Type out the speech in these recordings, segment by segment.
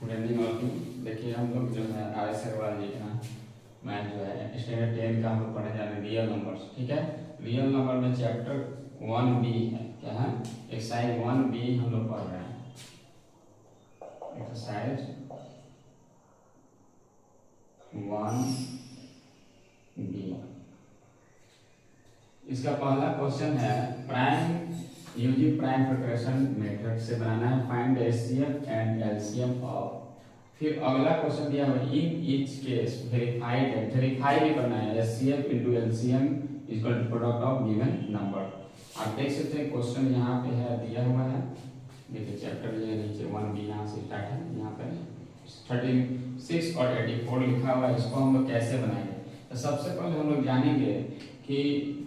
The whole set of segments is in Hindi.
Running working. देखिए हम लोग जो है RS अग्रवाल जी का मैथ जो है स्टैंडर्ड 10 का हम लोग पढ़ने जा रहे हैं रियल नंबर्स। ठीक है, रियल नंबर में चैप्टर 1B है, क्या है, एक्सरसाइज 1B हम लोग पढ़ रहे हैं। Exercise 1B। इसका पहला क्वेश्चन है prime using prime factorisation method से बनाना है, find HCF and LCM of. फिर अगला क्वेश्चन दिया हुआ इन ईच केस वेरीफाइड है, वेरीफाई भी करना है HCF into LCM equal to product of given number. आप देख सकते हैं क्वेश्चन यहाँ पे है दिया हुआ है, देखिए चैप्टर ये नीचे 1B यहाँ से स्टार्ट है, यहाँ पे 36 और 84 लिखा हुआ है। इसको हम लोग कैसे बनाएंगे, तो सबसे पहले हम लोग जानेंगे कि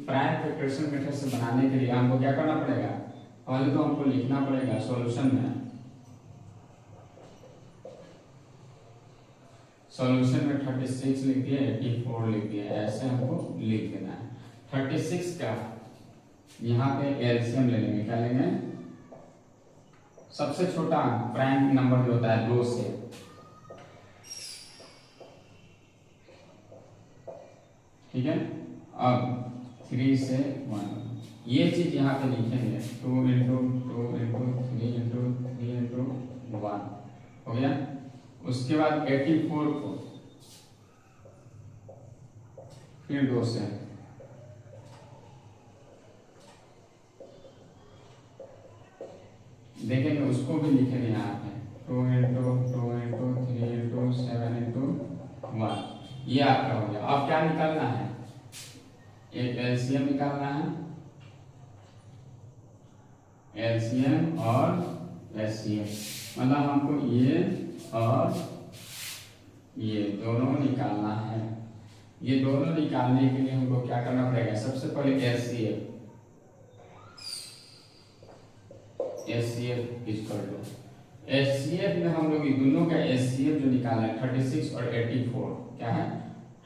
प्राइम फैक्टराइजेशन मेथड से बनाने के लिए हमको क्या करना पड़ेगा। पहले तो हमको लिखना पड़ेगा सॉल्यूशन में, सॉल्यूशन में 36 लिख दिया, 84 लिख दिया, ऐसे हमको लिख देना है। 36 का यहाँ पे एलसीएम ले लेंगे, क्या लेंगे, सबसे छोटा प्राइम नंबर जो होता है 2 से, ठीक है। अब 3 से 1 ये चीज यहाँ पे लिखेंगे, 2 इंटू 2 इंटू 3 इंटू 3 इंटू 1 हो गया। उसके बाद 84 को फिर 2 से, देखेंगे उसको भी लिखेंगे यहाँ पे 2 इंटू 2 इंटू 3 इंटू 7 इंटू 1। ये आपका हो गया। अब क्या निकालना है, एक एलसीएम निकालना है, एलसीएम और एचसीएफ, मतलब हमको ये और ये दोनों निकालना है। ये दोनों निकालने के लिए हमको क्या करना पड़ेगा, सबसे पहले HCF, HCF equal to HCF में हम लोग दोनों का एचसीएफ जो निकालना है 36 और 84, क्या है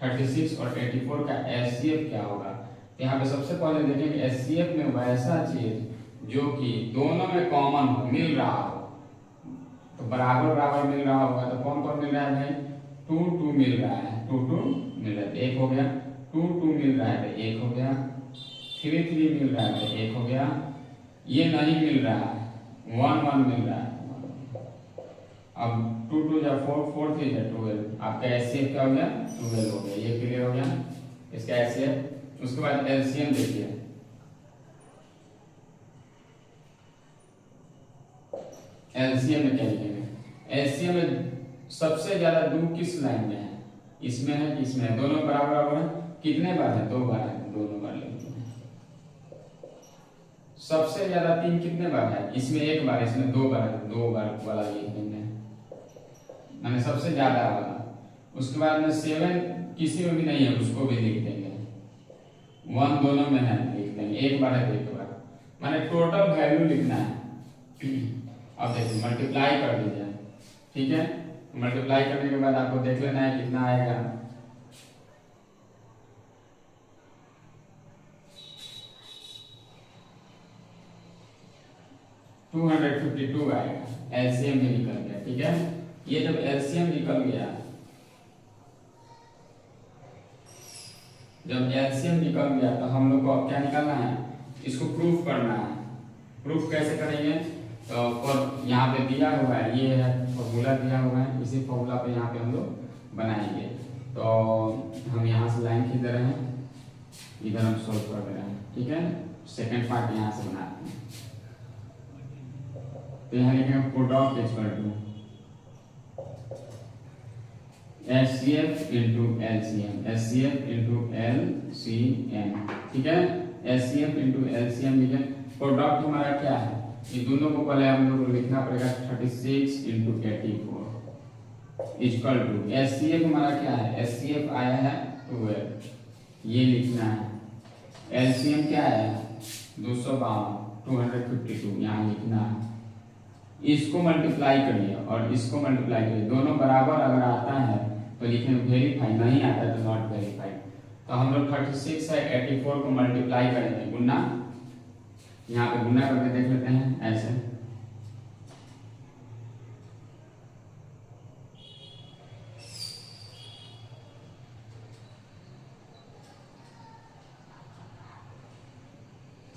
36 और 84 का एचसीएफ क्या होगा। यहाँ पे सबसे पहले देखेंगे एचसीएफ में वैसा चीज जो कि दोनों में कॉमन हो, मिल रहा हो, तो बराबर बराबर मिल रहा होगा। तो कौन कौन मिल रहा है भाई, 2 2 मिल रहा है, 2 2 मिल रहा है, एक हो गया, 2 2 मिल रहा है, एक हो गया, 3 3 मिल रहा है, एक हो गया, ये नहीं मिल रहा है, 1 1 मिल रहा है। अब 2 2 जा 4 4 3 जा 12, आपका एचसीएफ क्या हो गया, 12 हो गया। ये क्लियर हो गया इसका एचसीएफ। उसके बाद एलसीएम देखिए, एलसीएम में क्या लिखेंगे, एलसीएम में सबसे ज्यादा 2 किस लाइन में है, इसमें है कि इसमें है, दोनों बराबर बराबर है, कितने बार है, 2 बार है, दोनों बार लेते हैं। सबसे ज्यादा 3 कितने बार है, इसमें 1 बार, इसमें 2 बार है, 2 बार वाला लिख देंगे, माने सबसे ज्यादा वाला। उसके बाद में 7 किसी में भी नहीं है, उसको भी लिख देंगे, 1 दोनों में है, लिख देंगे, 1 बार है तो 1 बार, माने टोटल वैल्यू लिखना है। अब देखिए मल्टीप्लाई कर दीजिए, ठीक है। मल्टीप्लाई करने के बाद आपको देख लेना है कितना आएगा, $252 आएगा, एलसीएम भी निकल गया, ठीक है। ये जब एलसीएम निकल गया, जब एलसीएम निकल गया तो हम लोग को अब क्या निकालना है, इसको प्रूफ करना है। प्रूफ कैसे करेंगे, तो और यहाँ पे दिया हुआ है, ये है फॉर्मूला दिया हुआ है, इसी फॉर्मूला पे यहाँ पे हम लोग बनाएंगे। तो हम यहाँ से लाइन खींच रहे हैं, इधर हम सोल्व कर रहे हैं, ठीक है। सेकंड पार्ट यहाँ से बनाते हैं, तो यहाँ लिखेंगे product equal to HCF into LCM, HCF into LCM, ठीक है। HCF इंटू LCM लिखे, प्रोडक्ट हमारा क्या है, ये दोनों को पहले हम लोग को लिखना पड़ेगा 36 इंटू 84 इक्वल टू HCF हमारा क्या है, HCF आया है 12, ये लिखना है। LCM क्या है 252 यहाँ लिखना है। इसको मल्टीप्लाई करिए और इसको मल्टीप्लाई करिए, दोनों बराबर अगर आता है तो लिखेंगे वेरीफाई, नहीं आता है तो नॉट वेरीफाइड। तो हम लोग 36 है 84 को मल्टीप्लाई करेंगे, गुना, यहाँ पे गुना करके देख लेते हैं ऐसे,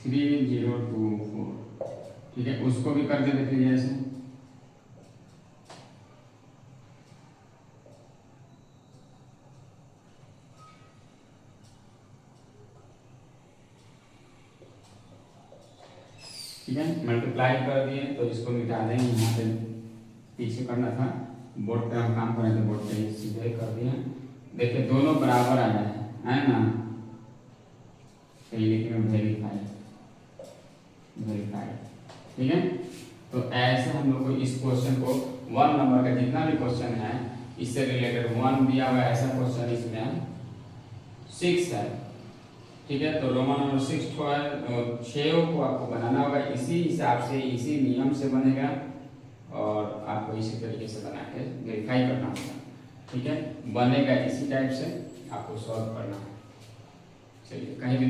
3024, ठीक है। उसको भी करके देख लीजिए ऐसे, ठीक है। मल्टीप्लाई कर दिए तो इसको मिटा देंगे, यहाँ पे पीछे करना था, बोर्ड पे हम काम कर रहे थे, बोर्ड पे सीधे कर दिए। देखिए दोनों बराबर आया है ना, तो ये लिखेंगे वेरीफाइड, ठीक है। तो ऐसे हम लोग को इस क्वेश्चन को 1 नंबर का जितना भी क्वेश्चन है इससे रिलेटेड 1 दिया हुआ ऐसा क्वेश्चन इसमें 6 है, ठीक है। तो रोमन नंबर 6 है, 6 को आपको बनाना होगा, इसी हिसाब से इसी नियम से बनेगा और आपको इसी तरीके से बना के वेरीफाई करना होगा, ठीक है। बनेगा इसी टाइप से, आपको सॉल्व करना है। चलिए, कहीं भी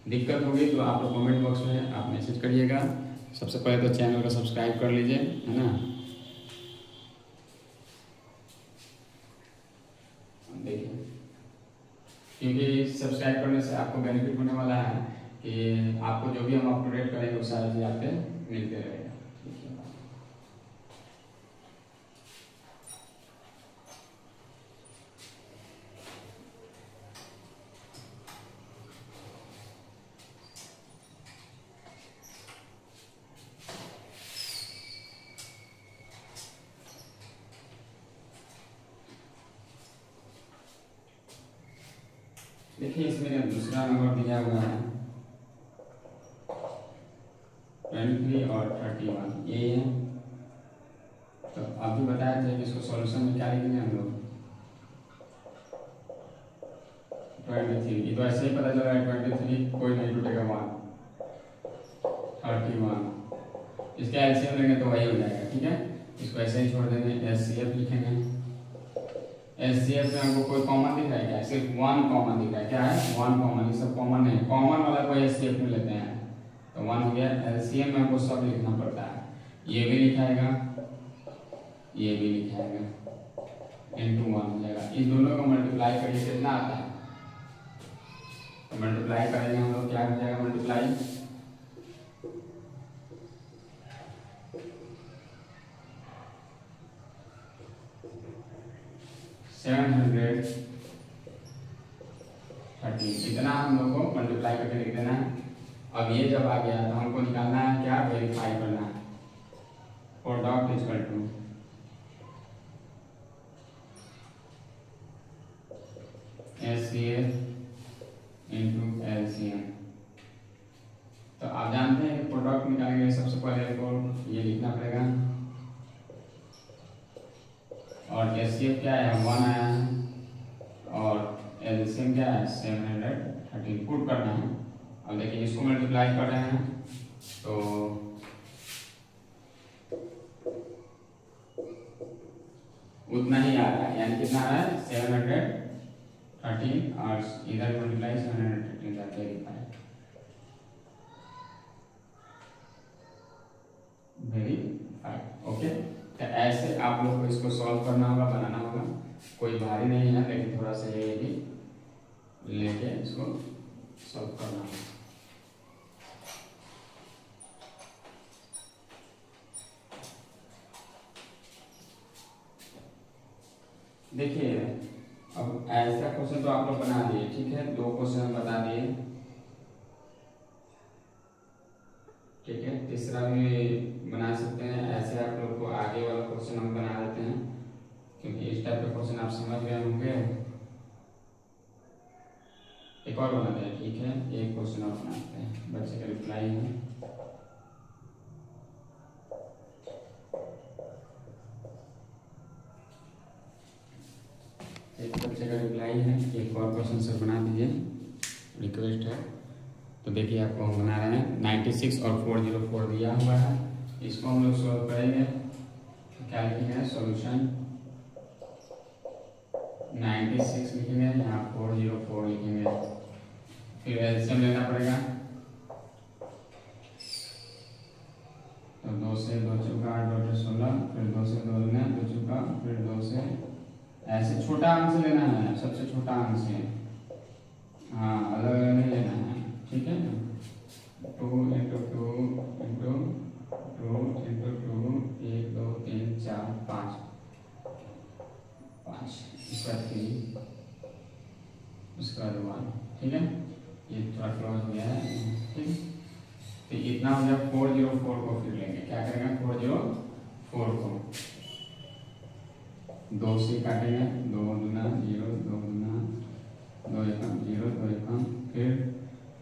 दिक्कत होगी तो आप लोग कमेंट बॉक्स में आप मैसेज करिएगा। सबसे पहले तो चैनल को सब्सक्राइब कर लीजिए, है ना। देखिए, क्योंकि सब्सक्राइब करने से आपको बेनिफिट होने वाला है कि आपको जो भी हम अपडेट करेंगे वो सारी चीज़ आपके मिलते रहेगा। देखिए इसमें दूसरा नंबर दिया हुआ है 23 और 31, ये है। तो अभी बताया था कि इसको सॉल्यूशन में क्या लिखेंगे हम लोग 23, ये तो ऐसे ही पता चल रहा है 23 कोई नहीं टूटेगा 1, 31 इसके एलसीएम लेंगे तो वही हो जाएगा, ठीक है। इसको ऐसे ही छोड़ देंगे, एचसीएफ लिखेंगे। एचसीएफ में हमको कोई कॉमन दिख रहा है क्या, सिर्फ 1 कॉमन दिख रहा है, क्या है 1 कॉमन, ये सब कॉमन नहीं, कॉमन वाला कोई एचसीएफ में लेते हैं तो 1 हो गया। एलसीएम में हमको सब लिखना पड़ता है, ये भी लिखाएगा, ये भी लिखाएगा, इनटू 1 हो जाएगा। इन दोनों को मल्टीप्लाई करिए, कितना आता है, तो मल्टीप्लाई करेंगे हम लोग, क्या हो जाएगा मल्टीप्लाई 713, इतना हम लोग को मल्टीप्लाई करके लिख देना है। अब ये जब आ गया तो हमको निकालना है क्या, वेरीफाई करना है। Product equal to HCF into LCM. तो आप जानते हैं कि प्रोडक्ट निकालेंगे सबसे पहले हमको ये लिखना पड़ेगा, और एचसीएफ क्या है 1 आया है, और एलसीएम क्या है 713 पुट करना है। अब देखिए इसको मल्टीप्लाई कर रहे हैं तो उतना ही आ रहा है, यानी कितना है 713, और इधर मल्टीप्लाई 713 का वेरीफाइड, ओके। तो ऐसे आप लोग को इसको सॉल्व करना होगा, बनाना होगा, कोई भारी नहीं है, लेकिन थोड़ा सा ये भी लेके इसको सॉल्व करना होगा। देखिए अब ऐसा क्वेश्चन तो आप लोग बना दिए, ठीक है, 2 क्वेश्चन हम बता दिए, ठीक है। तीसरा भी बना सकते हैं, ऐसे आप लोग को आगे वाला क्वेश्चन हम बना देते हैं, क्योंकि इस टाइप का क्वेश्चन आप समझ गए होंगे। एक और बनाते हैं, ठीक है, एक क्वेश्चन और बनाते हैं, बच्चे का रिप्लाई है। एक बच्चे का रिप्लाई है, एक और क्वेश्चन सर बना दीजिए, रिक्वेस्ट है। तो देखिए आपको हम बना रहे हैं 96 और 404 दिया हुआ है, इसको हम लोग सॉल्व करेंगे। क्या लिखेंगे सॉल्यूशन 96 लिखेंगे, यहाँ 404 लिखेंगे, फिर एलसीएम लेना पड़ेगा। तो 2 से 2 चौका 8 2 16, फिर 2 से 2 लेना 2 चौका, फिर 2 से ऐसे छोटा अंक से लेना है, सबसे छोटा अंक से, हाँ अलग अलग नहीं लेना है, ठीक है ना। Two into two into two into two, 1 2 3 4 5 5, इसका 3, उसका 1। ठीक है, ये थोड़ा क्लोज हो गया है। ठीक, तो इतना हो गया। 404 को फिर लेंगे, क्या करेंगे 404 को 2 से काटेंगे, 2 दूना 0, 2 दूना 2 एकम 0, 2 एकम। फिर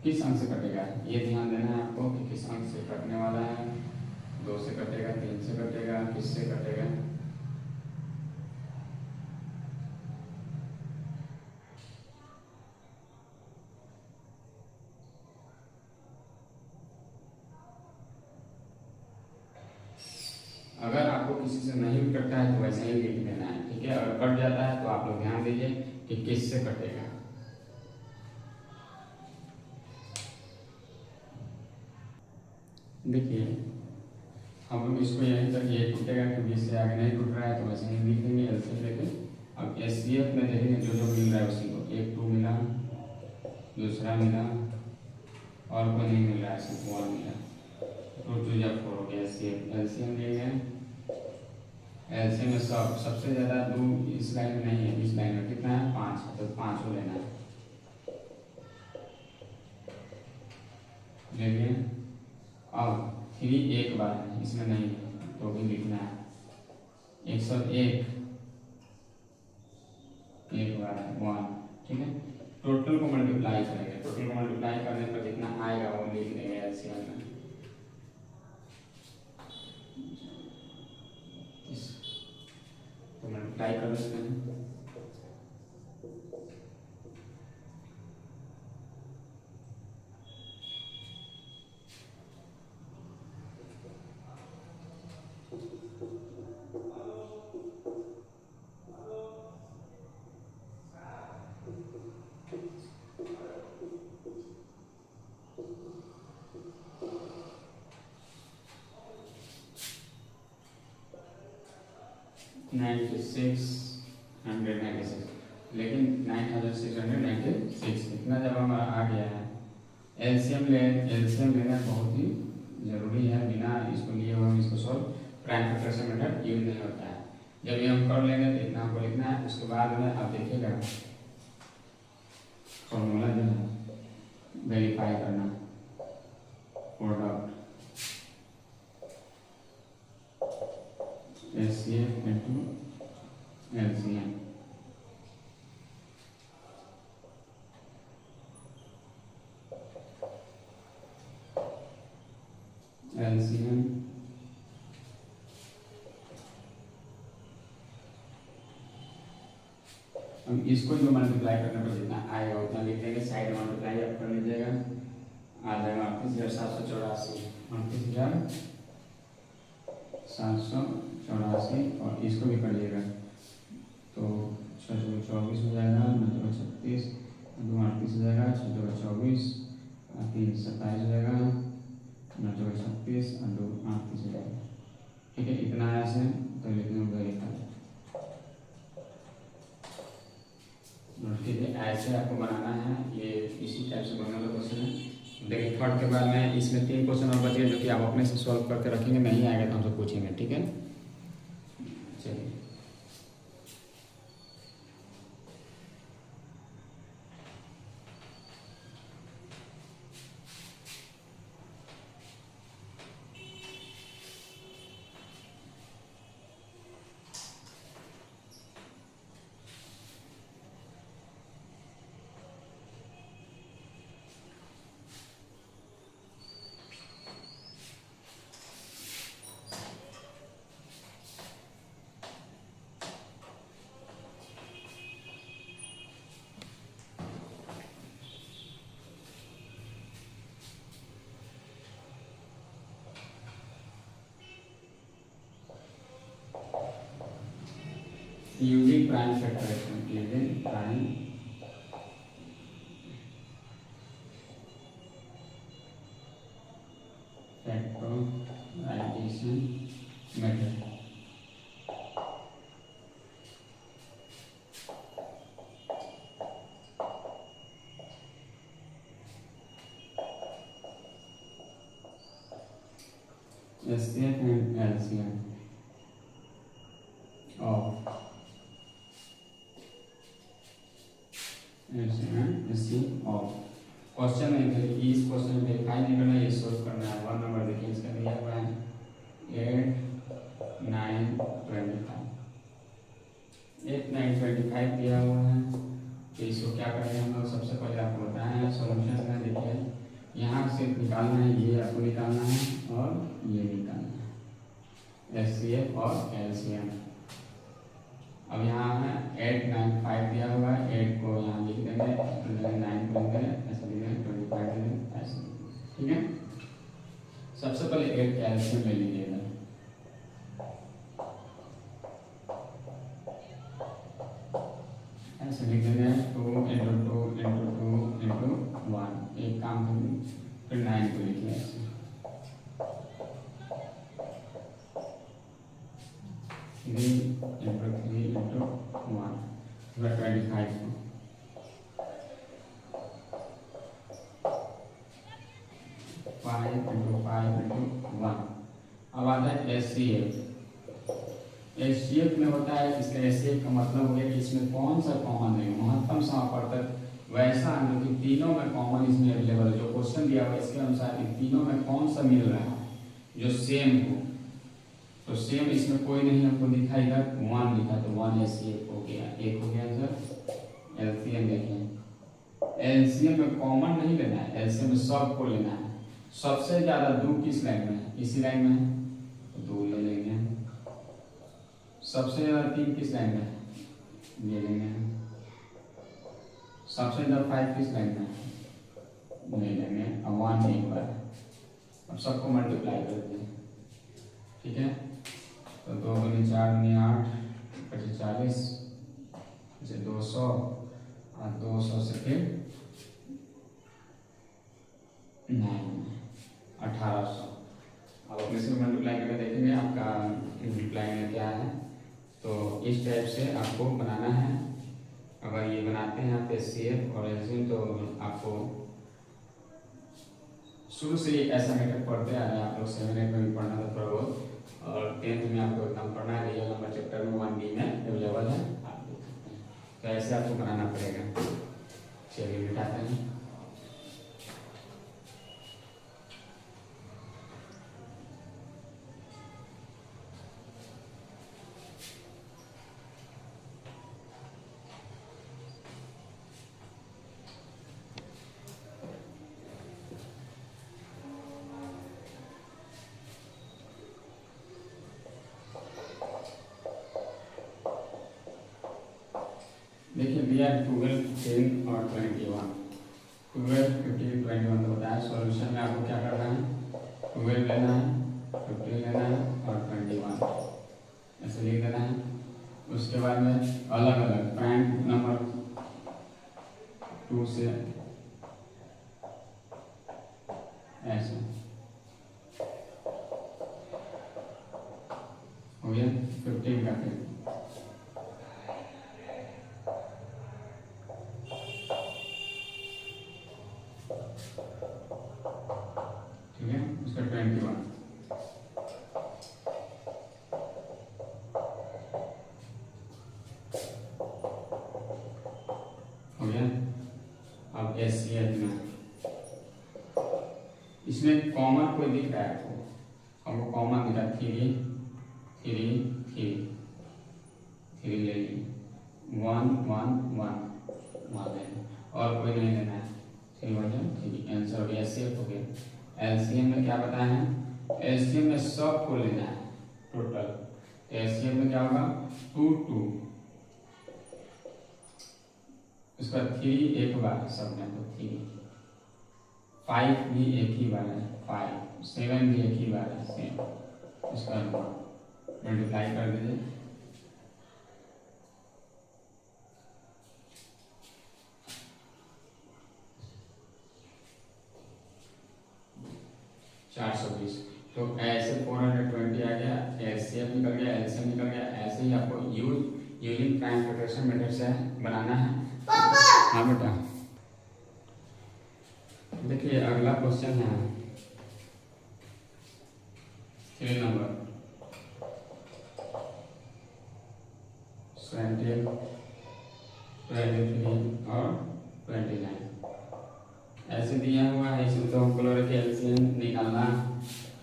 किस अंक से कटेगा ये ध्यान देना है आपको कि किस अंक से कटने वाला है। 2 से कटेगा, 3 से कटेगा, किससे कटेगा। अगर आपको किसी से नहीं भी कटता है तो वैसे ही लिख देना है। ठीक है, अगर कट जाता है तो आप लोग ध्यान दीजिए कि किससे कटेगा। देखिए हम लोग इसको यहीं तक ये टूटेगा क्योंकि इससे आगे नहीं टूट रहा है तो वैसे ही लिख देंगे एलसीएम लेके। अब एचसीएफ में देखेंगे जो जो मिल रहा है उसी को, 1 2 मिला, दूसरा मिला और कोई नहीं मिल रहा है, सिर्फ 1 मिला। 2 2 या 4 हो गया एचसीएफ। एलसीएम लेंगे, एलसीएम में सबसे ज़्यादा 2 इस लाइन में नहीं है, इस लाइन में कितना है 5, तो 5 को लेना है। ले लिए। अब 3 एक बार है, इसमें नहीं है तो भी लिखना है। 101 एक बार है 1। ठीक है, टोटल को मल्टीप्लाई करेंगे, टोटल को मल्टीप्लाई करने पर जितना आएगा वो लिख देंगे एलसीएम में। तो मल्टीप्लाई कर लेते हैं। लेकिन 9696 इतना जब हमारा आ गया है। एलसीएम लेना बहुत ही ज़रूरी है, बिना इसको लिए हुए हम इसको सॉल्व प्राइम फैक्टर से मेथड यूज नहीं होता है। जब ये हम कर लेंगे तो इतना हमको लिखना है। उसके बाद में आप देखिएगा फॉर्मूला जो है वेरीफाई करना, product HCF into LCM. LCM हम इसको जो मल्टीप्लाई करने पर जितना आएगा उतना लिख देंगे। साइड मल्टीप्लाई आप कर लीजिएगा, आ जाएगा 38,784, 38,784। और इसको भी करिएगा तो 6 24 हो जाएगा, 9 36, 2 38 हो जाएगा, 6 24, 3 27 हो जाएगा, 9 36 और 2 38 हो जाएगा। ठीक है, इतना ऐसे तो लिखने में वेरीफाई। ठीक है, ऐसे आपको बनाना है। ये इसी टाइप से बनने वाला क्वेश्चन है। देखिए थर्ड के बाद में इसमें 3 क्वेश्चन और बचे जो कि आप अपने से सॉल्व करके रखेंगे, नहीं आएगा तो हमसे पूछेंगे। ठीक है, चलिए using prime factorisation, using prime factorisation method. HCF and LCM of of question में इस क्वेश्चन में वेरीफाई नहीं करना, ये सोल्व करना है। 1 नंबर देखिए इसका दिया हुआ है 8 9 25 8 9 25 दिया हुआ है। तो इसको क्या करेंगे हम लोग, सबसे पहले आपको बताए हैं सोल्यूशन में। देखिए यहाँ से निकालना है, ये आपको निकालना है और ये निकालना है, एचसीएफ और एलसीएम। अब यहाँ है 8 9 5 दिया हुआ है, 8 को यहाँ लिख देंगे, 9 को लिख देंगे, ऐसे लिख देंगे, 25 देंगे, ऐसे। ठीक है, सबसे पहले 8 का एलसीएम ले लीजिएगा। ऐसे लिख देंगे 2 × 2 × 2 × 1। एक काम करेंगे, फिर 9 को लिखिए ऐसे, 3 × 3 × 1, 25 को 5 × 5 × 1। अब आता है एचसीएफ। एचसीएफ में होता है, इसका एचसीएफ का मतलब हो गया कि इसमें कौन सा कॉमन है, महत्तम समापवर्तक वैसा जो कि तीनों में कॉमन इसमें अवेलेबल है। जो क्वेश्चन दिया हुआ है इसके अनुसार इन तीनों में कौन सा मिल रहा है जो सेम हो, तो सेम इसमें कोई नहीं हमको दिखाई, इधर 1 लिखा, तो 1 एचसीएफ हो गया, एक हो गया आंसर। एलसीएम देखें, एलसीएम में कॉमन नहीं लेना है, एलसीएम में सब को लेना है। सबसे ज्यादा 2 किस लाइन में है, इसी लाइन में है, तो 2 ले लेंगे। सबसे ज्यादा 3 किस लाइन में है, ले लेंगे। सबसे ज्यादा 5 किस लाइन में है, ले लेंगे। अब 1 एक बार, अब सबको मल्टीप्लाई करते हैं। ठीक है, तो 2 × 4 = 8, 40, जैसे 200 और 200 से फिर 9 1800। अब अपने से मल्टीप्लाई करके देखेंगे आपका मल्टीप्लाई में क्या है। तो इस टाइप से आपको बनाना है। अगर ये बनाते हैं आप एचसीएफ और एलसीएम, तो आपको शुरू से ही ऐसा मेथड पढ़ते आ रहे हैं आप लोग। 7 8 में भी पढ़ना था थोड़ा बहुत, और 10th में आपको एकदम पढ़ना है। रियल नंबर चैप्टर में 1B में अवेलेबल है, आप देख सकते हैं। तो ऐसे आपको बनाना पड़ेगा। चलिए बिठाते हैं। देखिए दिया 12 10 और 21। 12 15 21 तो बताया। सॉल्यूशन में आपको क्या करना है, 12 लेना है, 15 लेना है और 21 ऐसे लिख देना है। उसके बाद में अलग अलग प्राइम नंबर 2 से ऐसे हो गया 15 का। फिर ठीक है, उसका 21 हो गया। अब एचसीएफ में इसमें कॉमन कोई दिख रहा है आपको कॉमन दिखा 3 3 3 3 ले ली, 1 1 1 1 ले, और कोई नहीं लेना है। 3 1 3 आंसर हो गया, एचसीएफ हो गया। एलसीएम में क्या बताया है, एलसीएम में सब को लेना है टोटल। एलसीएम में क्या होगा 2 2, उसका 3 एक बार सब में, तो 3 5 भी एक ही बार है, 5 7 भी एक ही बार है, सेम। इसका मल्टीप्लाई कर दीजिए। तो ऐसे 420 आ गया, एचसीएफ निकल गया, एलसीएम निकल गया। ऐसे ही आपको यूजिंग प्राइम फ्रैक्शन मेथड से बनाना है। हाँ बेटा, देखिए अगला क्वेश्चन है 3 नंबर 17, 23 और 29 ऐसे दिया हुआ है। इसमें तो हमको लग रहा है कि एलसीएम निकालना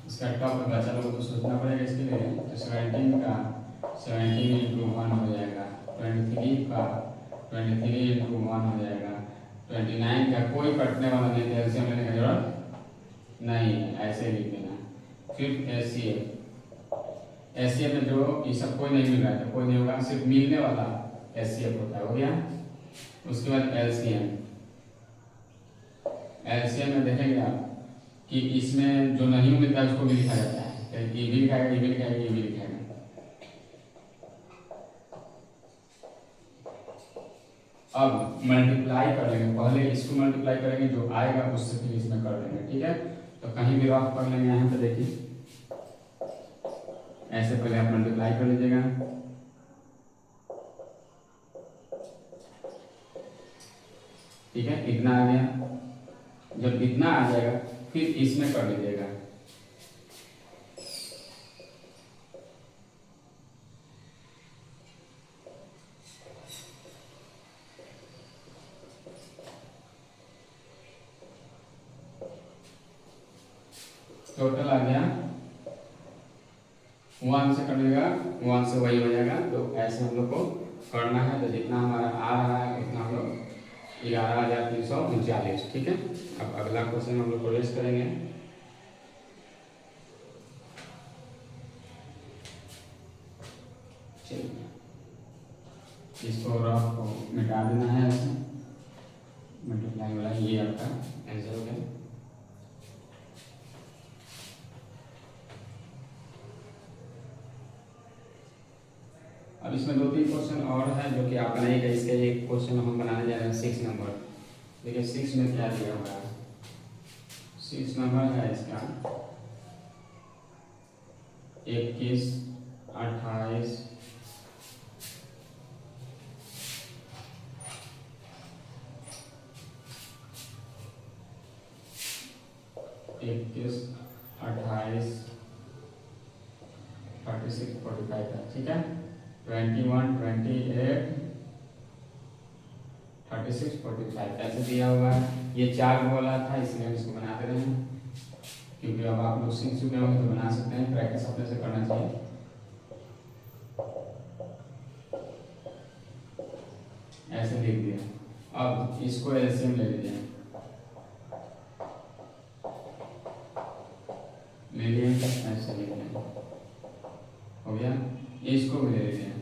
इसका टफ बच्चा लोगों को सोचना पड़ेगा इसके लिए। तो 17 का 17 इंटू 1 हो जाएगा, 23 का 23 इंटू 1 हो जाएगा, 29 का कोई कटने वाला नहीं, एलसीएम लेने की जरूरत नहीं है, ऐसे लिख देना। फिर एचसीएफ में जो ये सब कोई नहीं मिल रहा है, तो कोई नहीं होगा, सिर्फ मिलने वाला एचसीएफ होता है, हो गया। उसके बाद एलसीएम में देखेंगे आप कि इसमें जो नहीं मिलता है उसको भी लिखा जाता है, ये भी लिखाएगा, ये भी लिखाएगा, ये भी लिखाएगा। अब मल्टीप्लाई कर लेंगे, पहले इसको मल्टीप्लाई करेंगे, जो आएगा उससे फिर इसमें कर लेंगे, ठीक है। तो कहीं भी रफ कर लेंगे, यहाँ पे देखिए ऐसे पहले आप मल्टीप्लाई कर लीजिएगा, ठीक है। इतना आ गया, जब इतना आ जाएगा फिर इसमें कर लीजिएगा, टोटल आ गया 1 से कटेगा, 1 से वही हो जाएगा। तो ऐसे हम लोग को करना है। तो जितना हमारा आ रहा है उतना हम लोग 11,339, ठीक है। अब अगला क्वेश्चन हम लोग प्रोग्रेस करेंगे। चलिए इसको रफ को मिटा देना है, ऐसे मल्टीप्लाई वाला ये आपका आंसर हो गया। अब इसमें 2-3 क्वेश्चन और है जो कि आप बनाइएगा। इसके एक क्वेश्चन हम बनाने जा रहे हैं 6 नंबर। देखिए 6 में क्या दिया हुआ है, 6 नंबर है इसका 21, 28, 36, 45 है, ठीक है। 21, 28, 36, 45 ऐसे दिया हुआ है। ये 4 वाला था, इसलिए हम इसको बना दे रहे हैं, क्योंकि अब आप लोग सीख चुके होंगे तो बना सकते हैं। प्रैक्टिस अपने से करना चाहिए। ऐसे लिख दिया। अब इसको एलसीएम ले लीजिए, ऐसे लिख दिया, हो गया। इसको भी ले लीजिए,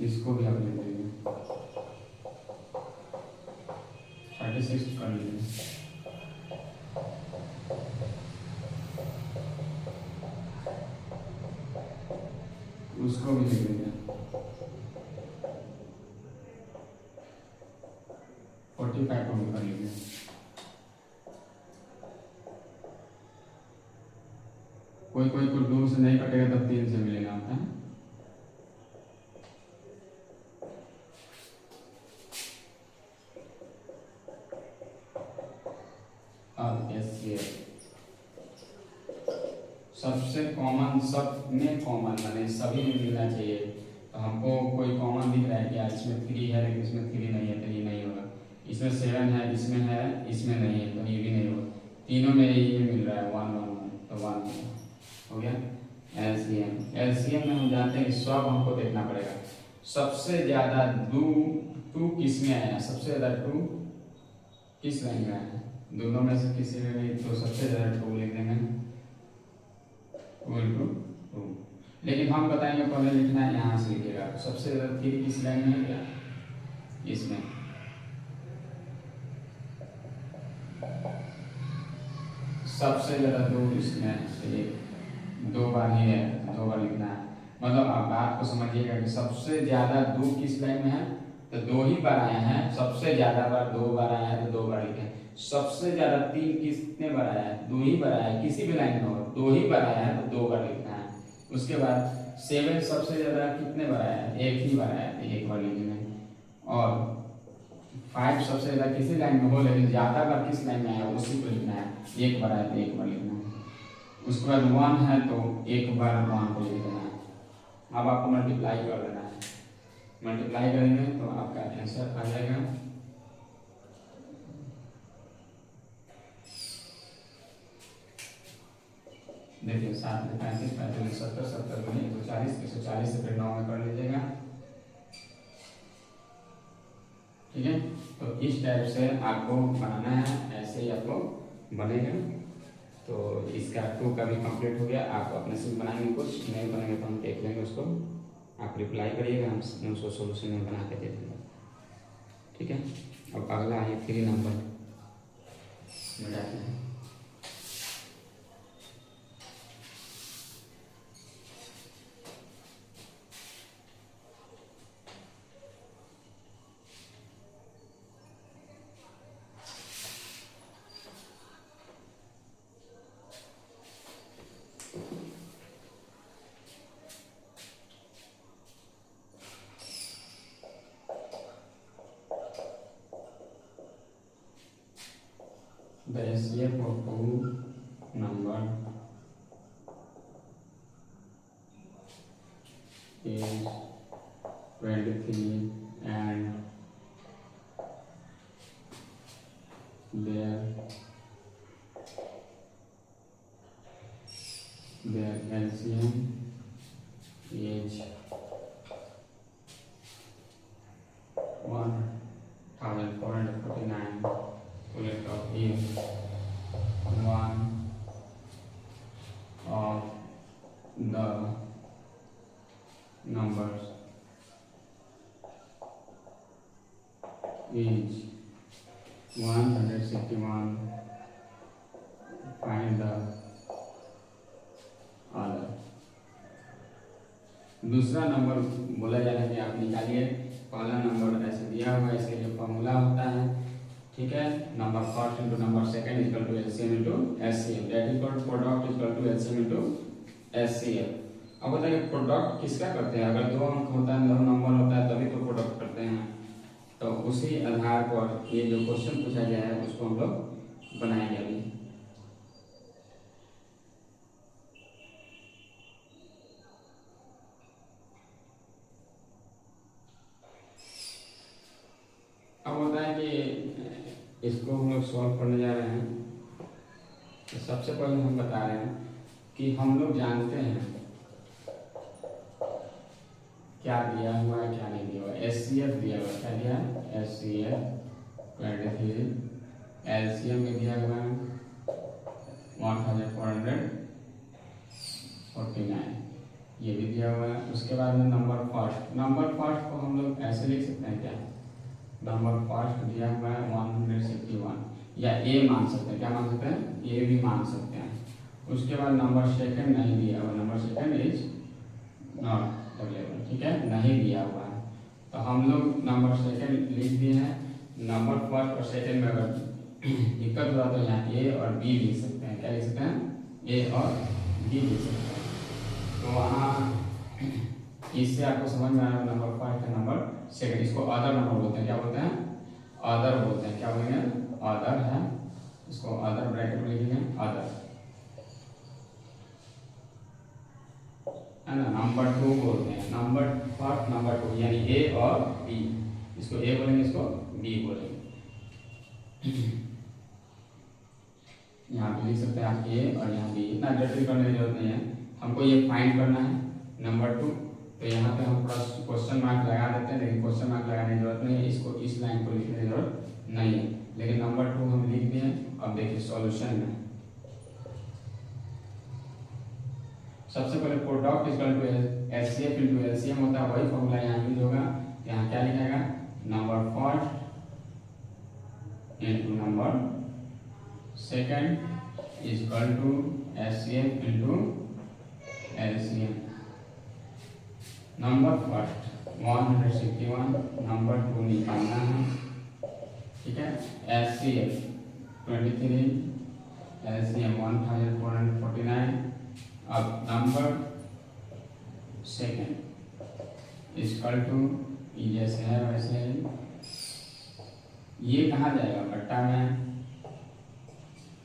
इसको भी आप ले लीजिए, 36 कर लीजिए, उसको भी ले लीजिए, 45 को भी कर लीजिए। कोई कोई को 2 से नहीं कटेगा तब 3 से भी लेना होता है। सबसे कॉमन, सब में कॉमन माने सभी में मिलना चाहिए। तो हमको कोई कॉमन दिख रहा है कि इसमें 3 है लेकिन इसमें 3 नहीं है, तो ये नहीं होगा। इसमें 7 है, इसमें नहीं है, तो ये भी नहीं होगा। तीनों में ये मिल रहा है 1 1 1, तो 1 हो गया। एलसीएम में हम जानते हैं कि सब हमको देखना पड़ेगा। सबसे ज्यादा 2 किस में आया, सबसे ज्यादा 2 किस लाइन में आया, दोनों में से किसी में भी, तो सबसे ज्यादा 2 लिख देंगे, 2 लेकिन हम बताएंगे पहले लिखना है, यहाँ से लिखेगा। तो सबसे ज्यादा 3 किस लाइन में है, क्या इसमें, सबसे ज्यादा 2 इसमें, 2 बार ही है, 2 बार लिखना है। मतलब आप बात को समझिएगा कि सबसे ज्यादा 2 किस लाइन में है, तो 2 ही बार आया है। सबसे ज्यादा बार 2 बार आया है, तो 2 बार लिखे। सबसे ज्यादा 3 कितने बार आया है, 2 ही बार आया है। किसी भी लाइन में हो 2 ही बार आया है, तो 2 बार लिखना है। उसके बाद 7 सबसे ज्यादा कितने बार आया है, 1 ही बार आया है, 1 बार लिखना है। और 5 सबसे ज़्यादा किसी लाइन में हो, लेकिन ज़्यादा बार किस लाइन में आया उसी को लिखना है। एक बार आया तो एक बार लिखना है, उसके बाद 1 है तो एक बार 1 को लिख देना है। अब आपको मल्टीप्लाई कर देना है, मल्टीप्लाई करेंगे तो आपका आंसर आ जाएगा। देखिए 7 में 35, 35 70, 70 में 140, 140 से फिर 9 में कर लीजिएगा। ठीक है, तो इस टाइप से आपको बनाना है, ऐसे ही आपको बनेगा। तो इसका 2 का भी कंप्लीट हो गया। आप अपने से बनाएंगे, कुछ नहीं बनेंगे तो हम देख लेंगे उसको। आप रिप्लाई करिएगा, हम उसको सोल्यूशन में बना के दे देंगे। ठीक है, अब अगला है 3 नंबर में जाते हैं। The SCF of 2 number is 23 and their LCM is 1449. Bullet of is one of the numbers is 161. Find the other. दूसरा नंबर बोला जा रहा है कि आप निकालिए। पहला नंबर ऐसे दिया हुआ है, इसके लिए फॉर्मूला होता है। ठीक है, number first into number second equal to LCM into HCF, that is called product equal to LCM into HCF. अब बताइए प्रोडक्ट किसका करते हैं? अगर 2 अंक होता है, 2 नंबर होता है तभी तो प्रोडक्ट करते हैं। तो उसी आधार पर ये जो क्वेश्चन पूछा गया है उसको हम लोग बनाएंगे अभी। अब होता है कि इसको हम लोग सॉल्व करने जा रहे हैं। तो सबसे पहले हम बता रहे हैं कि हम लोग जानते हैं क्या दिया हुआ है क्या नहीं दिया हुआ है। एचसीएफ दिया हुआ है, क्या दिया है? एचसीएफ 23, एलसीएम में दिया हुआ है 1449, ये भी दिया हुआ है। उसके बाद में नंबर फर्स्ट को हम लोग ऐसे लिख सकते हैं, क्या नंबर फर्स्ट दिया हुआ है 161, या ए मान सकते हैं। क्या मान सकते हैं? ए भी मान सकते हैं। उसके बाद नंबर सेकंड नहीं दिया हुआ, number second is not available. ठीक है, नहीं दिया हुआ है तो हम लोग नंबर सेकंड लिख दिए हैं। नंबर फर्स्ट और सेकंड में अगर दिक्कत हुआ तो यहाँ ए और बी लिख सकते हैं। क्या लिख सकते हैं? ए और बी लिख सकते हैं। तो वहाँ इससे आपको समझ में आया नंबर फर्स्ट है, नंबर सेकंड, इसको अदर नंबर बोलते हैं। क्या बोलते हैं? अदर बोलते हैं। क्या बोलेंगे? अदर है, इसको अदर ब्रैकेट में लिखेंगे, अदर है ना। नंबर 2 बोलते हैं, नंबर फर्स्ट नंबर 2 यानी ए और बी, इसको ए बोलेंगे, इसको बी बोलेंगे। यहाँ पे लिख सकते हैं आप ए और यहाँ बी, इतना जटिल करने की जरूरत नहीं है। हमको ये फाइंड करना है नंबर 2, तो यहाँ पे हम थोड़ा क्वेश्चन मार्क लगा देते हैं, लेकिन क्वेश्चन मार्क लगाने की जरूरत नहीं है, इसको इस लाइन को लिखने की जरूरत नहीं है। लेकिन नंबर 2 हम लिख दिए। अब देखिए सॉल्यूशन में सबसे पहले product equal to HCF into LCM होता है, वही फॉर्मूला यहाँ यूज होगा। यहाँ क्या लिखेगा? Number first into number second equal to HCF into LCM. Number first 161, number 2 निकालना है। ठीक है, एचसीएफ 23, एलसीएम 1449। अब नंबर सेकंड इक्वल टू जैसे है वैसे ही ये कहाँ जाएगा बट्टा में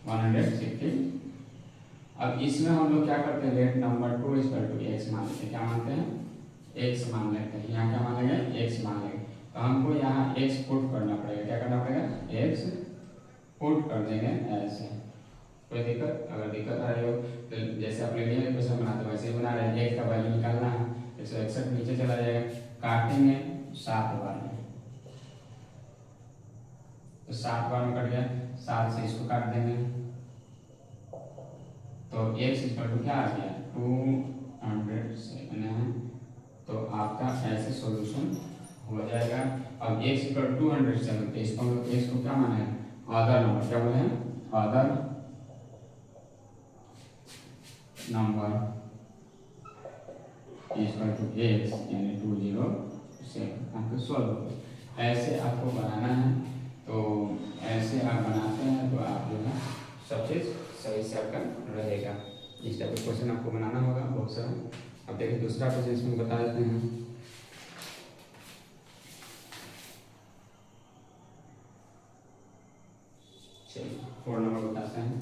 160। अब इसमें हम लोग क्या करते हैं, let number 2 equal to x मान लेते हैं। क्या मानते हैं, एक्स मान लेते हैं। यहाँ क्या मानेंगे, एक्स मान लेंगे। तो हमको यहाँ एक्स पुट करना पड़ेगा। क्या करना पड़ेगा, एक्स पुट कर देंगे ऐसे। कोई दिक्कत, अगर दिक्कत आ रही हो तो जैसे अपने लिए क्वेश्चन बनाते वैसे ही बना रहे हैं। एक्स का वैल्यू निकालना है, 161 नीचे चला जाएगा, काटेंगे 7 बार में, तो 7 बार में कट गया, 7 से इसको काट देंगे, तो एक्स इक्वल टू क्या आ गया 207 है। तो आपका ऐसे सॉल्यूशन हो जाएगा। अब एक्स इक्वल 207, तो इसको हम लोग एक्स को क्या माना है, अदर नंबर। क्या बोले हैं, other number equal to x यानी 207। आपको सॉल्व हो, ऐसे आपको बनाना है। तो ऐसे आप बनाते हैं तो आप जो है सब चीज़ सही से आपका रहेगा। इस टाइप का क्वेश्चन आपको बनाना होगा बहुत सारा। अब देखिए दूसरा क्वेश्चन इसमें बता देते हैं। चलिए 4 नंबर बताते हैं।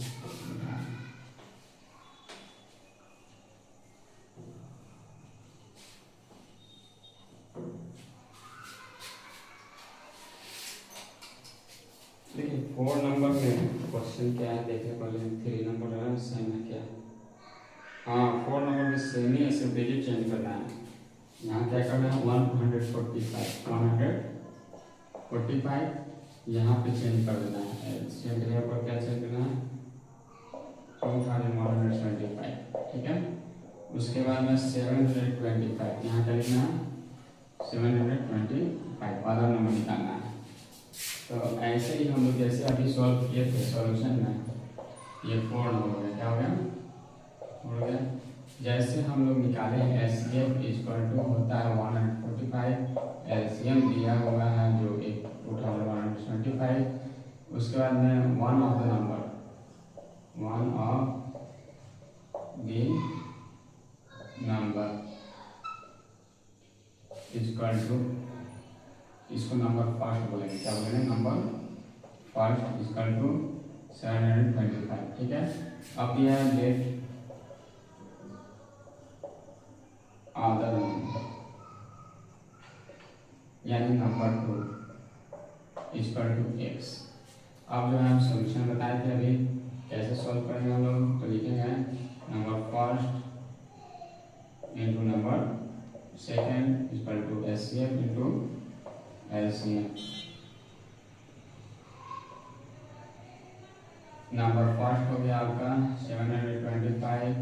देखिए 4 नंबर में क्वेश्चन क्या है, देखिए पहले 3 नंबर है सेम है क्या। हाँ 4 नंबर में सेम ही ऐसे पेज चेंज करना है। यहाँ क्या करना है 145 यहाँ पे चेंज कर देना है। सेम जगह पर क्या चेंज करना है 2175, ठीक है। उसके बाद में 725 यहाँ क्या लिखना है 725 वाला नंबर निकालना है। तो ऐसे ही हम लोग जैसे अभी सॉल्व किए थे सॉल्यूशन में, ये 4 नंबर हो गया। क्या हो गया, जैसे हम लोग निकाले एचसीएफ इक्वल टू होता है 145, एलसीएम दिया हुआ है जो एक 125। उसके बाद में one of the number equal to, इसको नंबर फर्स्ट बोलेंगे। क्या बोलेंगे, नंबर फर्स्ट इक्वल टू 725, ठीक है। अब यह लेट अदर यानी नंबर 2 इक्वल टू एक्स। अब जो है हम सोल्यूशन बताए थे अभी कैसे सॉल्व करेंगे हम लोग, तो लिखेंगे number first into number second equal to HCF into LCM. Number first हो गया आपका 725,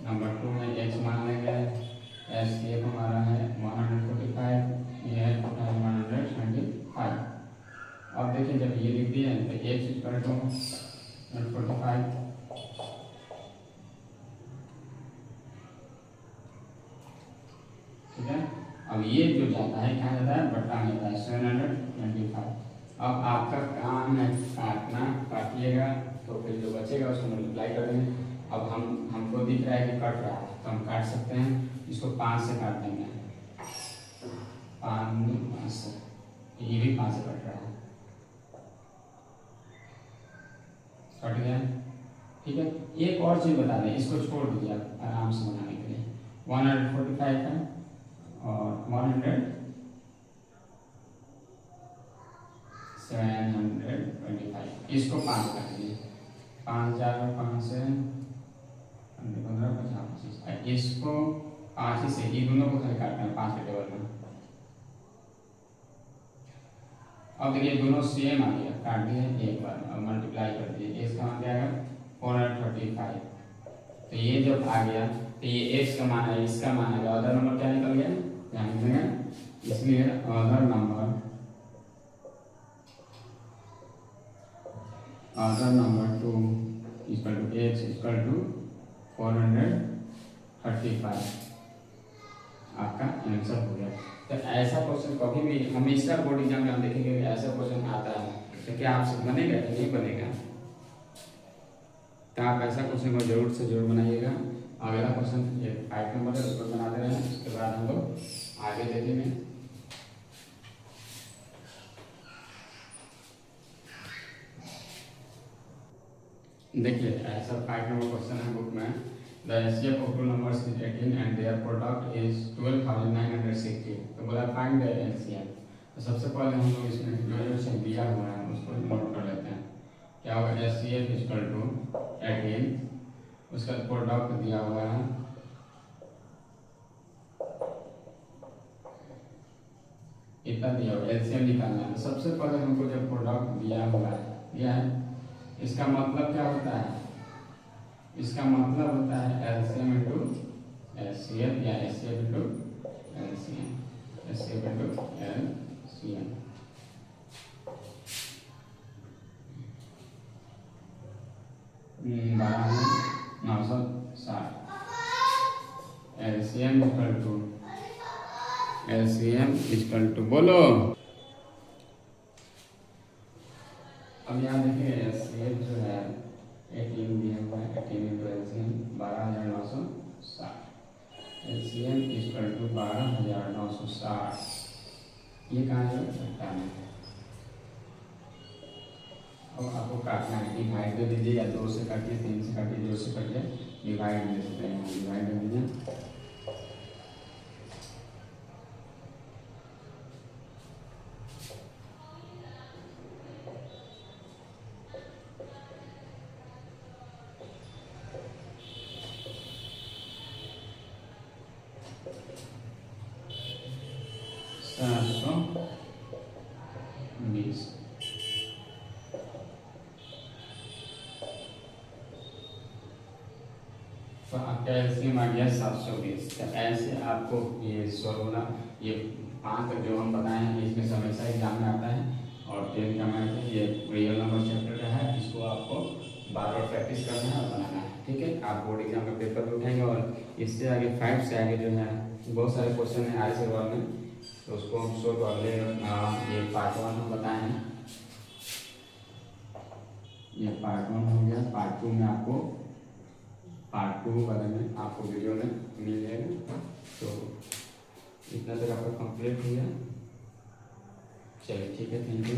नंबर 2 में एक्स मान लेंगे, एचसीएफ हमारा है 145, ये है 125। अब देखिए जब ये लिख दिए तो एक्स इक्वल टू 145, ठीक है। अब ये जो जाता है कहाँ जाता है, बट्टा में जाता है 725। अब आपका काम है काटना, काटिएगा तो फिर जो बचेगा उसको मल्टीप्लाई करेंगे। अब हमको दिख रहा है कि कट रहा है तो हम काट सकते हैं, इसको 5 से काट देंगे, 5 से, ये भी 5 से कट रहा है, कट गया, ठीक है। एक और चीज़ बता दें, इसको छोड़ दीजिए आप आराम से बनाने के लिए। 145 है और 725, इसको 5 कर दीजिए, 5 4 5 से 15 50, इसको 5 ही से, ये दोनों को खाली काटना है 5 के टेबल में। अब देखिए दोनों सेम आ गया, काट दिए एक बार, अब मल्टीप्लाई कर दिए, एक्स का मान क्या आएगा 435। तो ये जब आ गया तो ये एक्स का मान है, इसका मान है, अदर नंबर क्या निकल गया, ध्यान देंगे। इसलिए other number 2 equal to x equal to 435 आपका आंसर हो गया। तो ऐसा क्वेश्चन कभी भी हमेशा बोर्ड एग्जाम में हम देखेंगे कि ऐसा क्वेश्चन आता है, तो क्या आपसे बनेगा कि नहीं बनेगा। तो आप ऐसा क्वेश्चन को जरूर से जरूर बनाइएगा। अगला क्वेश्चन 5 नंबर है, उसको बना दे रहे हैं, उसके बाद हम लोग आगे देखेंगे। देखिए ऐसा 5 नंबर क्वेश्चन है बुक में। The HCF of two numbers is 18 and their product is 12,960। तो बोला फाइंड द एचसीएफ। तो सबसे पहले हम लोग इसमें जो जो दिया हुआ है उसको नोट कर लेते हैं। क्या होगा, एचसीएफ इक्वल टू 18, उसका प्रोडक्ट दिया हुआ है इतना दिया हुआ है, एलसीएम निकालना है। तो सबसे पहले हमको जब प्रोडक्ट दिया है, इसका मतलब क्या होता है, इसका मतलब होता है एलसीएम इंटू एचसीएफ या HCF into LCM, HCF into LCM. 12,960 LCM equal to बोलो। अब यहाँ देखिए एलसीएम जो है 18 दिया हुआ है, 18 into LCM 12,960। LCM equal to 12,960, ये कहाँ है, 97। अब आपको काटना है, डिवाइड दे दीजिए, या 2 से काटिए, 3 से काटिए, 2 से काटिए, डिवाइड दे सकते हैं, डिवाइड दे दीजिए। तो आपका एलसीएम आ गया 720। तो ऐसे आपको ये 16 ये 5 जो हम बताए हैं इसमें से हमेशा एग्जाम में आता है। और 10 का मैथ है, ये रियल नंबर चैप्टर का है, इसको आपको बार बार प्रैक्टिस करना है और बनाना है। ठीक है, आप बोर्ड एग्जाम का पेपर भी उठाएंगे और इससे आगे 5 से आगे जो है बहुत सारे क्वेश्चन है आर सवाल में, तो उसको हम सोल्व अगले ये पार्ट 1 हम बताए हैं, ये पार्ट 1 हो गया। पार्ट 2 में आपको पार्ट 2 वाले में आपको वीडियो में मिल जाएगा। तो इतना तक आपका कंप्लीट हो गया। चलिए ठीक है, थैंक यू।